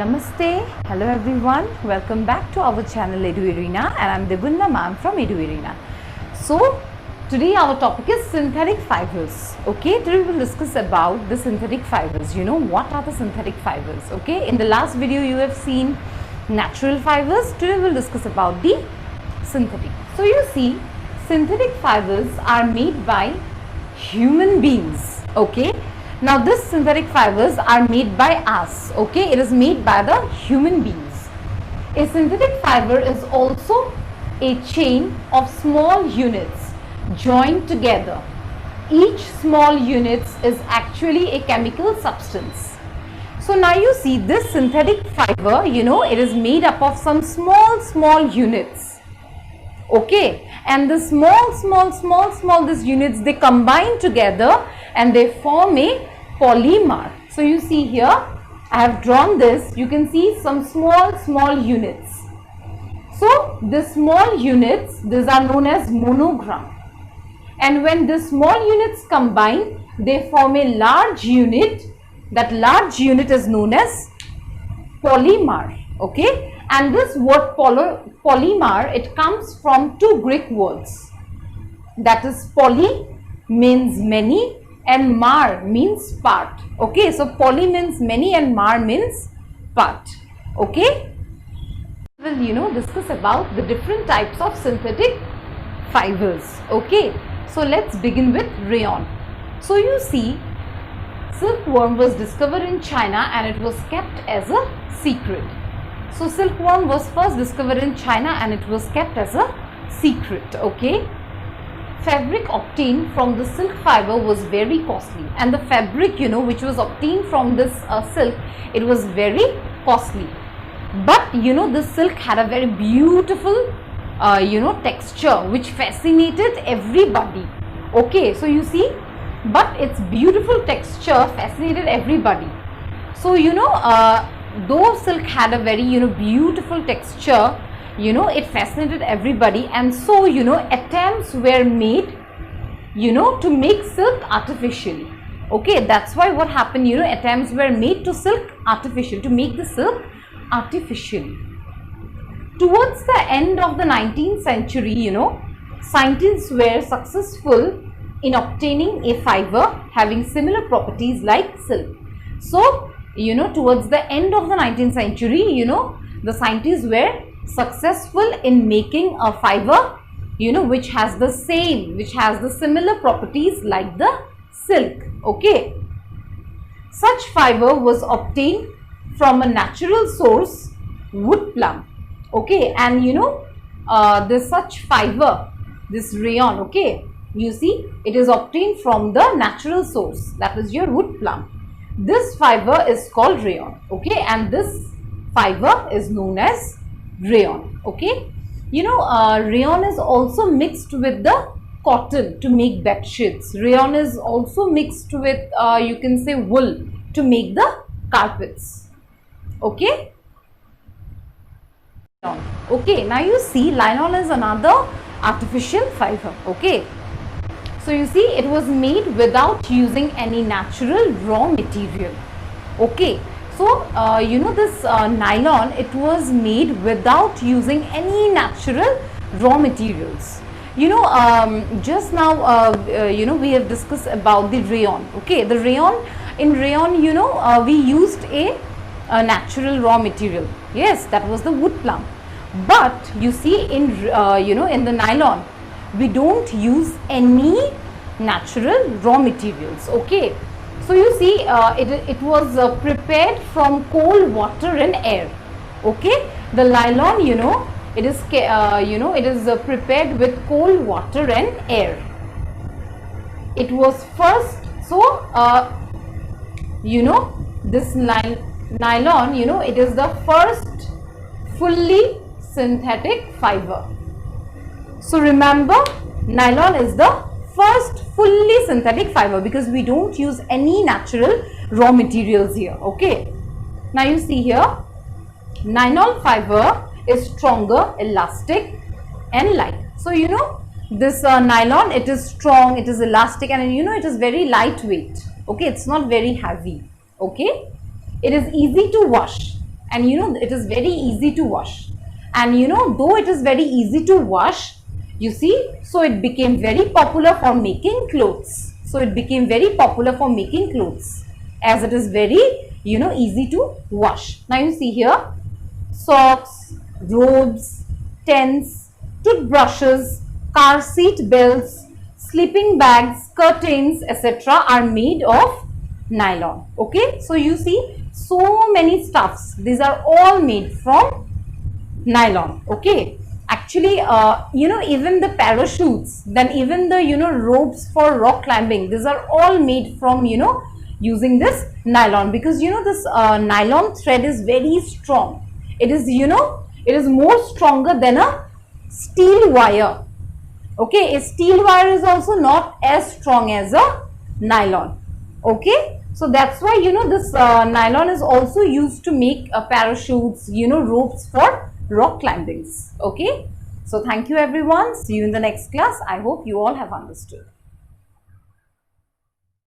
Namaste, hello everyone, welcome back to our channel Edu Arena, and I'm Debunna ma'am from Edu Arena. So today our topic is synthetic fibers. Okay, today we will discuss about the synthetic fibers. You know what are the synthetic fibers? Okay, in the last video you have seen natural fibers. Today we will discuss about the synthetic. So you see, synthetic fibers are made by human beings. Okay, now this synthetic fibers are made by us. Okay, it is made by the human beings. A synthetic fiber is also a chain of small units joined together. Each small unit is actually a chemical substance. So now you see this synthetic fiber, you know, it is made up of some small units. Okay, and the small these units, they combine together and they form a polymer. So you see here, I have drawn this. You can see some small units. So the small units, these are known as monogram. And when the small units combine, they form a large unit. That large unit is known as polymer. Okay, and this word polymer, it comes from two Greek words. That is, poly means many and mar means part. Okay, so poly means many and mar means part. Okay, we will discuss about the different types of synthetic fibers. Okay, so let's begin with rayon. So you see, silkworm was discovered in China and it was kept as a secret. So silkworm was first discovered in China and it was kept as a secret. Okay, fabric obtained from the silk fiber was very costly, and the fabric, you know, which was obtained from this silk, it was very costly. But you know, this silk had a very beautiful texture which fascinated everybody. Okay, so you see, but its beautiful texture fascinated everybody. So you know, though silk had a very beautiful texture, it fascinated everybody, and so attempts were made to make silk artificially. Okay, that's why what happened, attempts were made to make the silk artificially. Towards the end of the 19th century, scientists were successful in obtaining a fiber having similar properties like silk. So towards the end of the 19th century, the scientists were successful in making a fiber which has the similar properties like the silk. Okay, such fiber was obtained from a natural source, wood plum. Okay, and this such fiber, this rayon, okay, you see, it is obtained from the natural source, that is your wood plum. This fiber is called rayon. Okay, and this fiber is known as rayon. Okay, rayon is also mixed with the cotton to make bed sheets. Rayon is also mixed with you can say wool to make the carpets. Okay. Okay, now you see, nylon is another artificial fiber. Okay, so you see, it was made without using any natural raw material. Okay, so this nylon, it was made without using any natural raw materials. Just now we have discussed about the rayon. Okay, the rayon, in rayon, we used a natural raw material. Yes, that was the wood plum. But you see, in in the nylon, we don't use any natural raw materials. Okay, so you see, it was prepared from coal, water and air. Okay, the nylon, it is prepared with coal, water and air. It was first, so this nylon, it is the first fully synthetic fiber. So remember, nylon is the first fully synthetic fiber because we don't use any natural raw materials here. Okay, now you see here, nylon fiber is stronger, elastic and light. So this nylon, it is strong, it is elastic, and it is very lightweight. Okay, it's not very heavy. Okay, it is easy to wash and you know it is very easy to wash. And you know, though it is very easy to wash, you see, so it became very popular for making clothes. So it became very popular for making clothes as it is very, you know, easy to wash. Now you see here, socks, robes, tents, toothbrushes, car seat belts, sleeping bags, curtains, etc. are made of nylon. Okay, so you see so many stuffs. These are all made from nylon. Okay, actually you know, even the parachutes, then even the, you know, ropes for rock climbing, these are all made from, you know, using this nylon, because you know this nylon thread is very strong. It is, you know, it is more stronger than a steel wire. Okay, a steel wire is also not as strong as a nylon. Okay, so that's why, you know, this nylon is also used to make parachutes, you know, ropes for rock climbings. Okay, so thank you everyone. See you in the next class. I hope you all have understood.